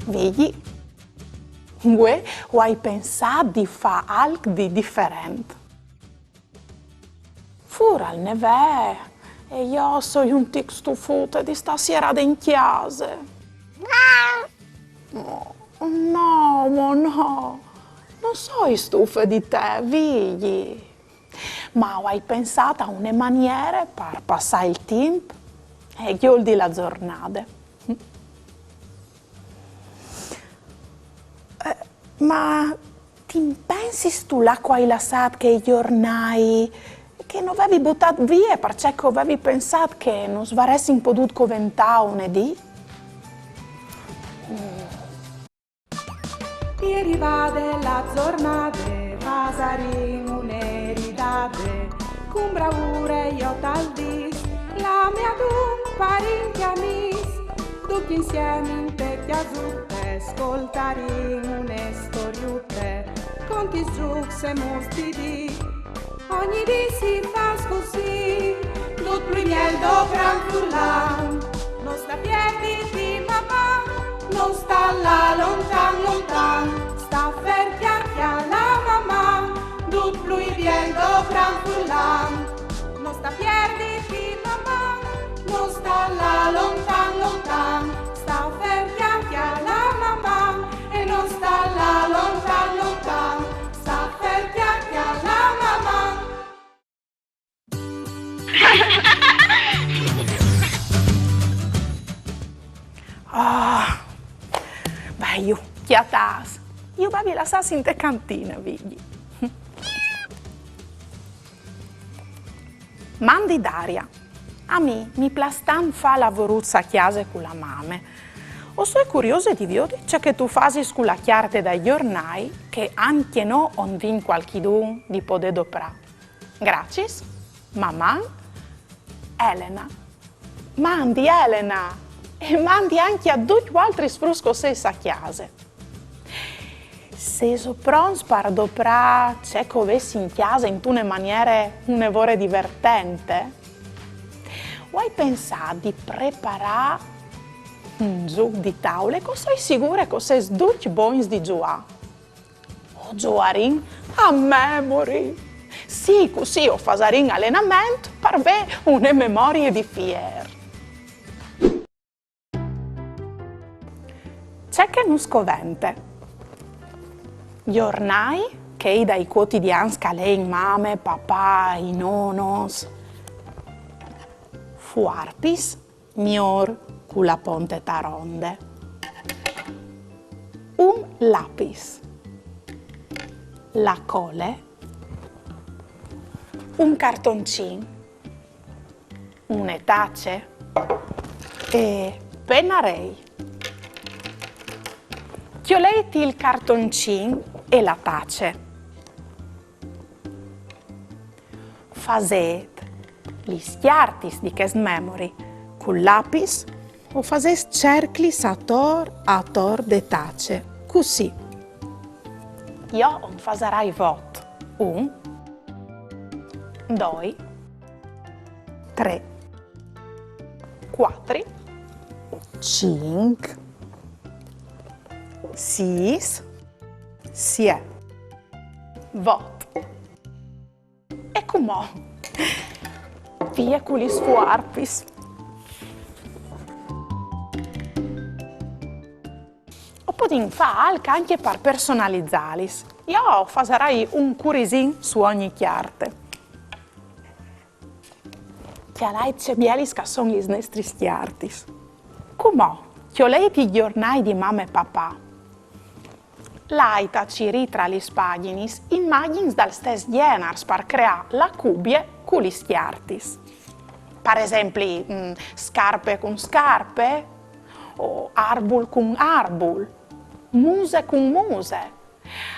Vedi? Ue, o hai pensato di fare qualcosa di differente? Fura al nevè, e io sono un tic stufuta di stasera in chiesa. No, no, non sono stufa di te, vigli. Ma hai pensato a una maniera per passare il tempo e chiudi la giornata? Ma ti pensi tu l'acqua hai lasciato che i giornali che non avevi buttato via perché avevi pensato che non svaressi potuto coventare lunedì? Ieri va della giornata, pasare un'eridate, con bravura io tal dis, la mia dun parenti amis, tutti insieme in tecchia zuppe, ascoltare une storiute, conti giux e mustidi, ogni dì si fa così, tutto il miel do franfurlan, non sta piedi di mamma, non sta là lontan, sta ferchiarchi alla mamma, tutto lui viene do franfurlan, non sta piedi di mamma, non sta là lontan, sta ferchiarchi alla mamma, e non sta là lontan, sta ferchiarchi alla mamma. Beh, io, chiatas, io avevi la sassi in te cantina, vedi. Mandi Daria, a me mi plastan fa lavoruzza a chiesa con la mame. O sono curiosa di vedere ciò che tu fasi sulla chiarte dai giornali, che anche no on vin qualchidun di poter doprà. Grazie, mamma, Elena. Mandi Elena! E mandi anche a tutti gli altri sprusco a chiesa. Se so pronto per doprà c'è che avessi in chiesa in una maniera un'evore divertente, o hai pensato di preparare un gioco di tavole che sei sicura che sei tutti buoni di giocare? O giocare a memory? Sì, così o fare un allenamento per avere una memoria di fier. C'è che non scovente. Giornai che dai quotidiani scalei mame, papà, i nonos. Fuarpis, mior con la ponte taronde. Un lapis. La cole. Un cartoncino. Une tace. E pennarei. Chioleti il cartoncino e la tace. Faset gli schiartis di Kes Memory con lapis o faset cerclis a tor de tace. Così. Io non faserai vot. 1, 2, 3, 4, 5, 6, 7, vot. E come? Via con gli sfuarpis. O potremmo fare anche per personalizzarlis. Io farai un curisin su ogni chiarte. Chialai c'è bielis che sono gli nostri schiartis. Come? Chioleti i giornali di mamma e papà. L'aita ci ritra le paginis immagini dal stesso genere per creare la cubie con gli schiartis. Per esempio, scarpe con scarpe, o arbol con arbol, muse con muse.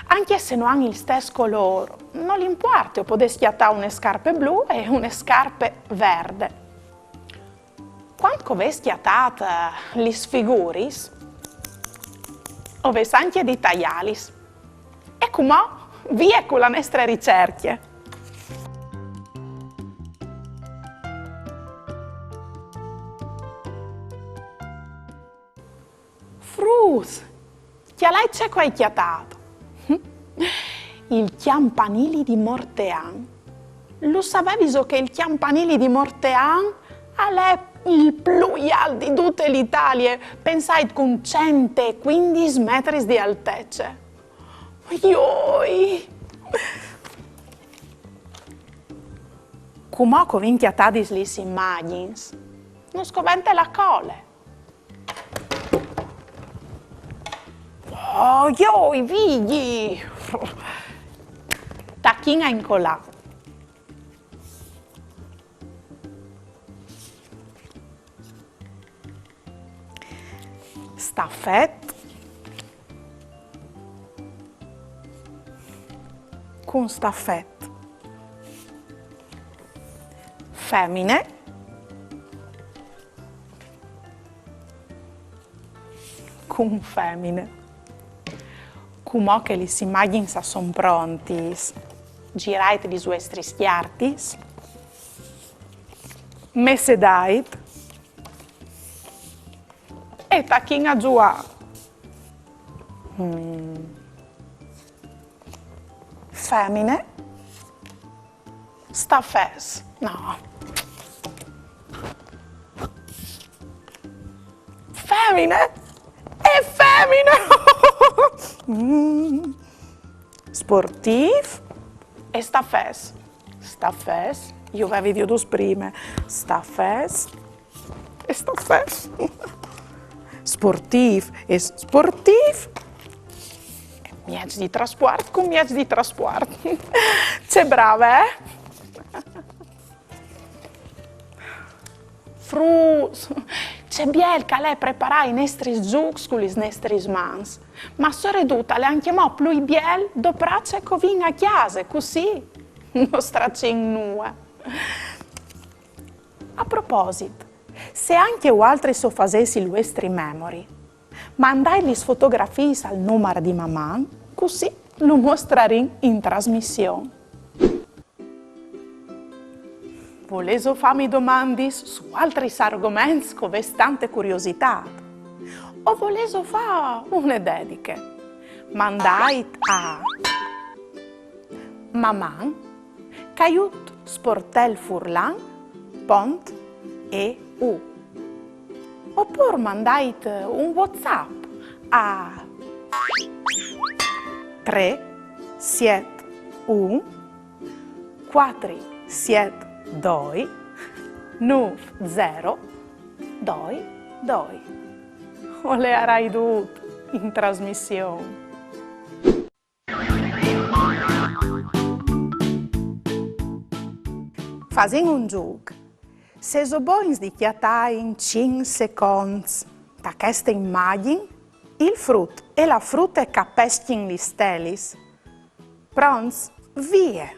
Anche se non hanno il stesso colore, non importa, potete schiattare une scarpe blu e une scarpe verde. Quando avete schiattato le sfiguris, avete anche di taglialis. E come via con la nostra ricerca. Frus, Chi lei c'è qua chiatato? Il campanile di Mortean. Lo sapevi che il campanile di Mortean è il più alto di tutta l'Italia? Pensate con 115 metri di altezza. Ioi! Come ho vinchiatato le immagini? Non scovente la cole. Oh, ioi, vigli! Tacchina incollata. Staffette con staffette, femmine con femmine. Come che le immagini sono pronti, girate le vostre schiarti, messe dait e tacchina giù a femmine, staffes, no, femmine e femmine, sportiv e staffes, staffes, io avevo video prima, staffes e staffes. Sportief e sportief. Mezzi di trasporto con mezzi di trasporto. C'è brava, eh? Frus. C'è biel che lei prepara i nostri zucchi con i nostri mans. Ma soprattutto le anche mo più biel dopo c'è covin a chiesa, così. Nostra cennua. A proposito, se anche altri so facessi i vostri memory, mandai le fotografie al numero di mamma, così lo mostrerò in trasmissione. Volevo farmi domande su altri argomenti con tante curiosità? O volevo fare una dedica? Mandai a mamma, caiut sportel furlan, pont e U. Oppure mandate un WhatsApp a 371 472 9022. O le avrai tutto in trasmissione. Facendo un gioco. Se so boins di chiatai in 5 secondi da questa immagine, il frutto e la frutta capeschin li stelis. Pronti? Via!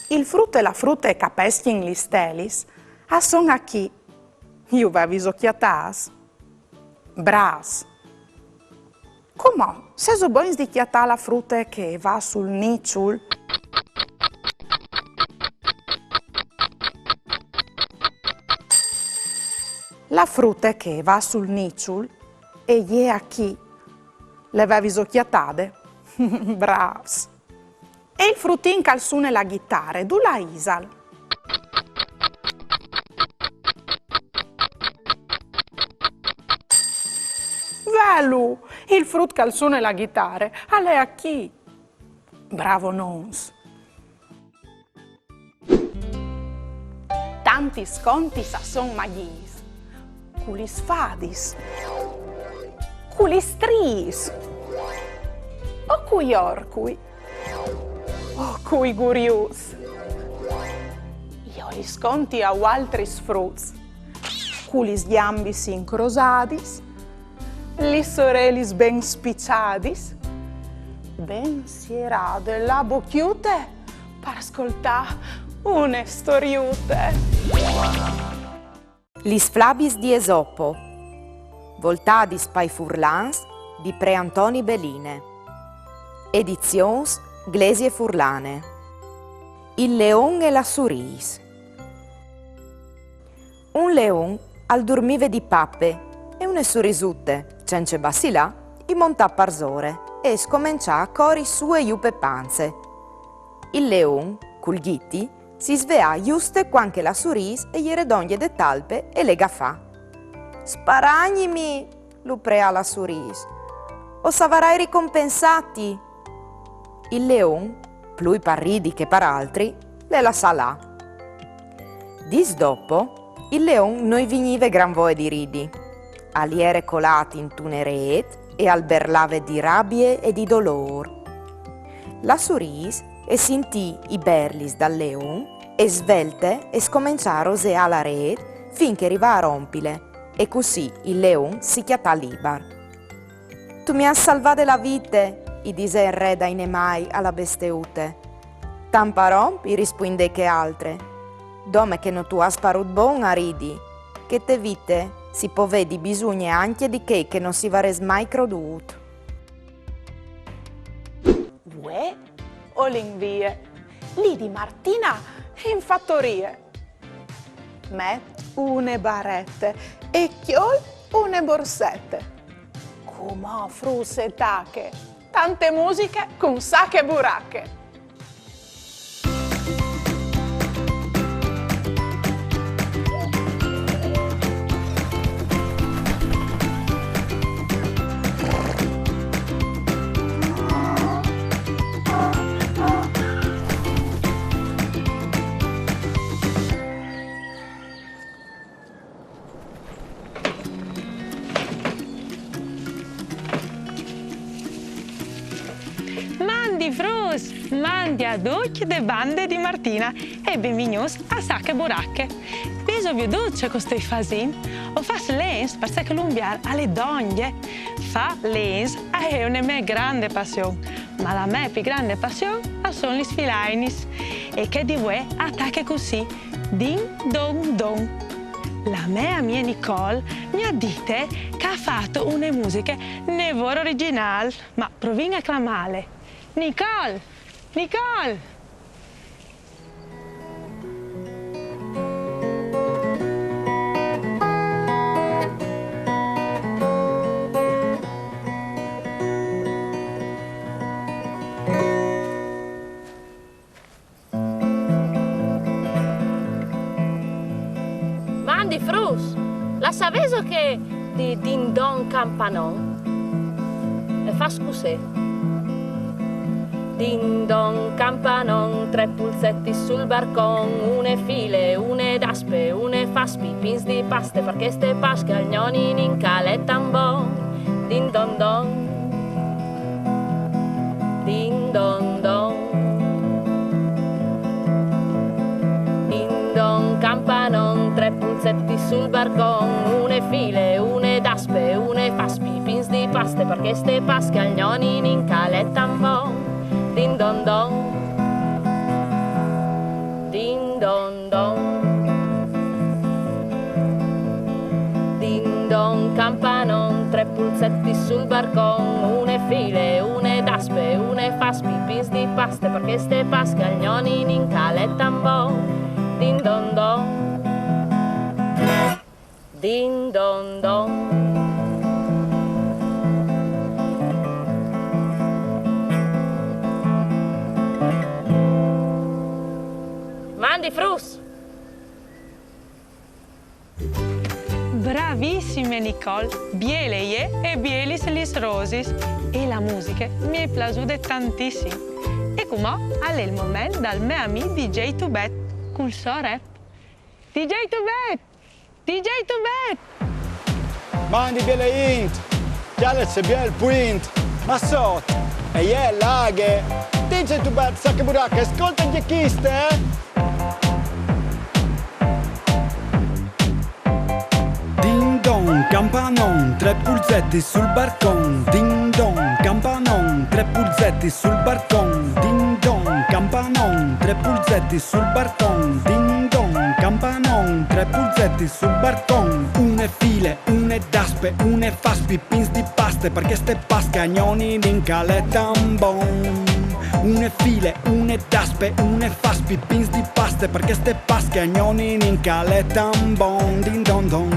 Il frutto e la frutta capeschin li stelis, a son a chi? Io avevo chiatas. Bras! Come? Se so boins di chiatà la frutta che va sul nicciul, la frutta che va sul nicciul e gli a chi le avevi chiatade? Bravs! E il fruttin calzone la chitarra, du la isal. Velu! Il frutto calzone la chitarra, a lei a chi? Bravo nons! Tanti sconti sa son magis, culis fadis, culis tris, o cui orcui, o cui gurius. Io li sconti a altri fruts, culis gambis incrosadis, li sorelis ben spicciadis, ben sierade la bocchiute per ascoltare une storiute. Lis Flabis di Esopo, voltadis pai Furlans di Pre Antoni Beline, edizions Glesie Furlane, Il Leon e la Suris. Un leon al dormive di pappe e une sorrisute, cence bassilà, i montà parzore e scomincià a cori sue iupe panze. Il leon, col ghitti, si svea giuste quanche la suris e gli redoglie de talpe e le gafà. Sparagnimi, lu prea la suris, o savarai ricompensati. Il leon, plui par ridi che par altri, le la salà. Dis dopo, il leon noi vinive gran voe di ridi, aliere colati in tunereet e al berlave di rabbie e di dolor. La suris e sentì i berlis dal leon e svelte e scominciò a roseare la rete finché arriva a rompile e così il leon si chiatà libar. Tu mi hai salvato la vita, i dise il re dai nemai alla besteute. Tamparò, i risponde che altre. Dome che non tu hai sparut bon a ridi, che te vite si povedi bisogna anche di che non si vares mai creduto. Uè, o l'invie, lì di Martina in fattorie. Met une barette e chiol une borsette. Come frusse e tacche, tante musiche con sacche e buracche. Mandi ad occhi de bande di Martina e benvenuti a Sacche Buracche. Peso vi duce costei fasin, o fas lens per se che l'umbiar alle donne. Fa lens è una mia grande passione, ma la mia più grande passione sono gli sfilainis. E che di voi attacca così, din don don. La mia Nicole mi ha detto che ha fatto una musica nevoro originale, ma proviamo a clamare. Nicole! Nicole! Mandi Frus, la saveso che di din don campanon e fa scusè. Din don campanon, 3 pulsetti sul barcon, une file, une daspe, une faspi, pins di paste perché ste pasche al gnoni in calettan bon. Din don don, din don don, din don campanon, 3 pulsetti sul barcon, une file, une daspe, une faspi, pins di paste perché ste pasche al gnoni in calettan bon. Din don don, din don don, din don campanon, 3 pulsetti sul barcon, une file, une daspe, une faspi, pins di paste perché ste pasche al gnoni in calettan bon. Din don don, din don don. Mandi Frus! Bravissime Nicole, biele ie e bielis lis rosis. E la musica mi è piaciuta tantissimo. E come è il momento dal mio amico DJ Tubet col suo rap. DJ Tubet! DJ Tubet! Mandi biele int, chiale c'è biel puint, ma sot, e è laghe. DJ Tubet, Sacche Buracche, ascolta gli chiste, eh? Campanon, 3 pulsetti sul barcon, ding dong, campanon, 3 pulsetti sul barcon, ding dong, campanon, 3 pulsetti sul barcon, ding dong, campanon, 3 pulsetti sul barcon, une file, une daspe, une faspi, pins di paste, perché ste pasche agnoni in calettan bon. une file, une daspe, une faspi, pins di paste, perché ste pasche agnoni in caletan bon, din don don.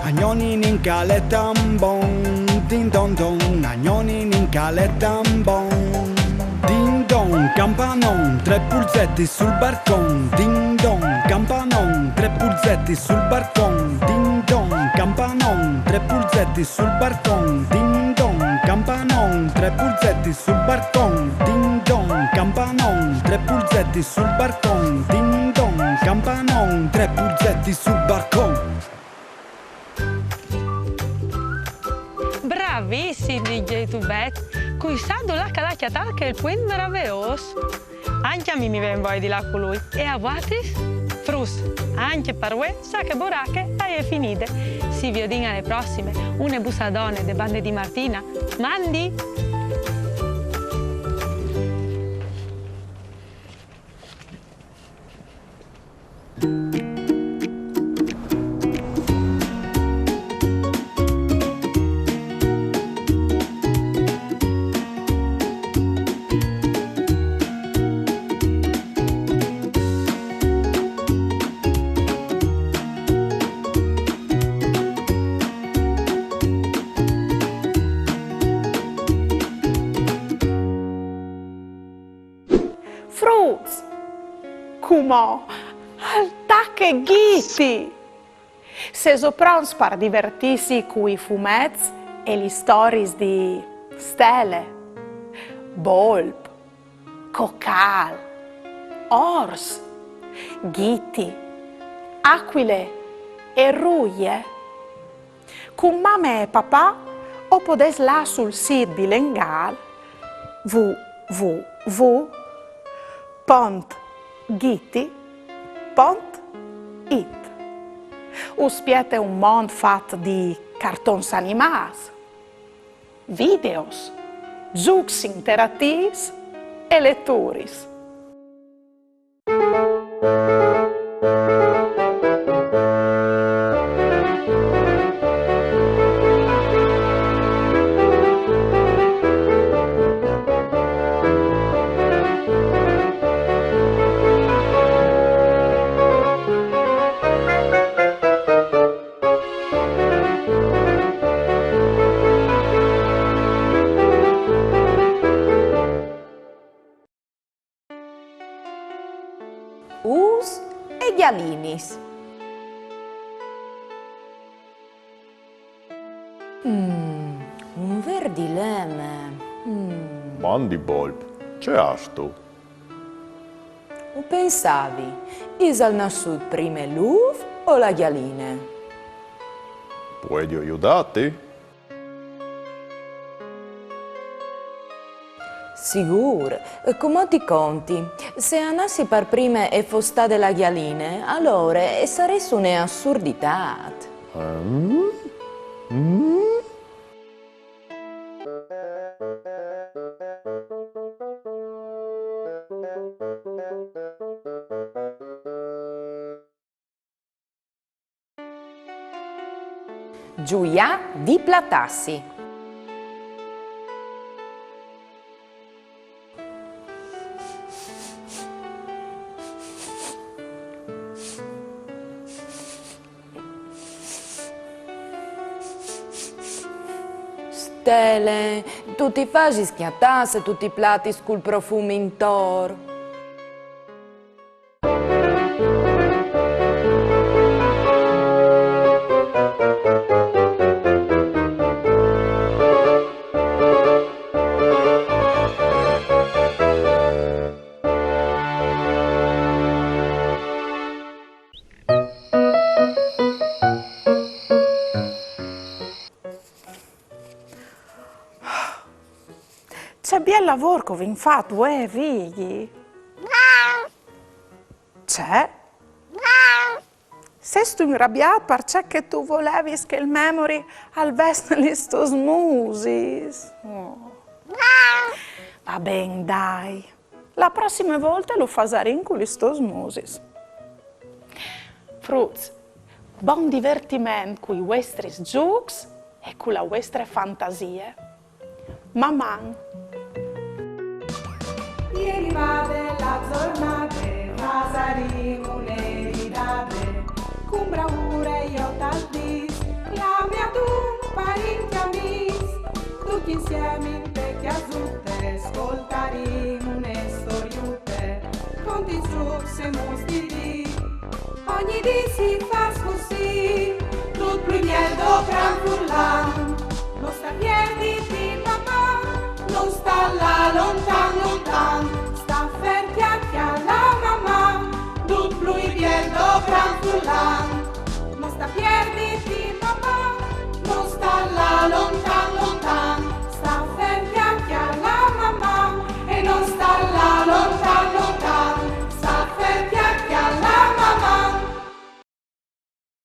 Agnoni in caletan bon, din don don. Agnoni in caletan bon. Din don, campanon, 3 pulzetti sul barcon. Din don, campanon, 3 pulzetti sul barcon. Din don, campanon, 3 pulzetti sul barcon. Din don, campanon, 3 pulzetti sul barcon. Din don, campanon, 3 pulzetti sul barcon. Din don, campanon, 3 pulzetti sul barcon. Bravissimi, DJ Tubet! Cui sa la calacchiata che il punt meraviglioso. Anche a me mi viene voglia di là con lui. E a votis? Frus, anche per voi, sa che boracche è finite. Si vediamo alle prossime. Une bussadone de bande di Martina. Mandi! Fruits, come al tacche ghiti. Se soprons per divertirsi con i fumetti e le stories di stelle, volp, cocal, ors, ghiti, aquile e ruie. Con mamma e papà o podes là sul sito di Lengal www.giti.it. Uspiete un mondo fatto di cartons animati, videos, giochi interattivi e letture. Us e Gialinis. Un verdileme. Bandi Bolp, c'è asto? O pensavi, is al nasciut prima l'uv o la ghialine? Puoi aiutarti? Sicuro, come ti conti? Se andassi per prima e fosta della ghialine, allora saresti un'assurdità. Giulia di Platassi. Stelle, tu ti fai schiattasse tutti i piatti col profumo intorno. C'è bel lavoro che vi fatto, figli? C'è? Sei tu arrabbiato perché tu volevi che il memory alvesse sto smusis? Va bene, dai. La prossima volta lo fasarin con sto smusis. Fruits, buon divertimento con i vostri giochi e con le vostre fantasie. Mamma. ieri va della giornata, pasaremo le ridate, con bravura io tal dis, la mia tu parenti amis, tutti insieme in vecchia zutte, ascoltaremo une storiute, conti giù se mostri di, ogni di si fa così, tutto il miedo gran furlan.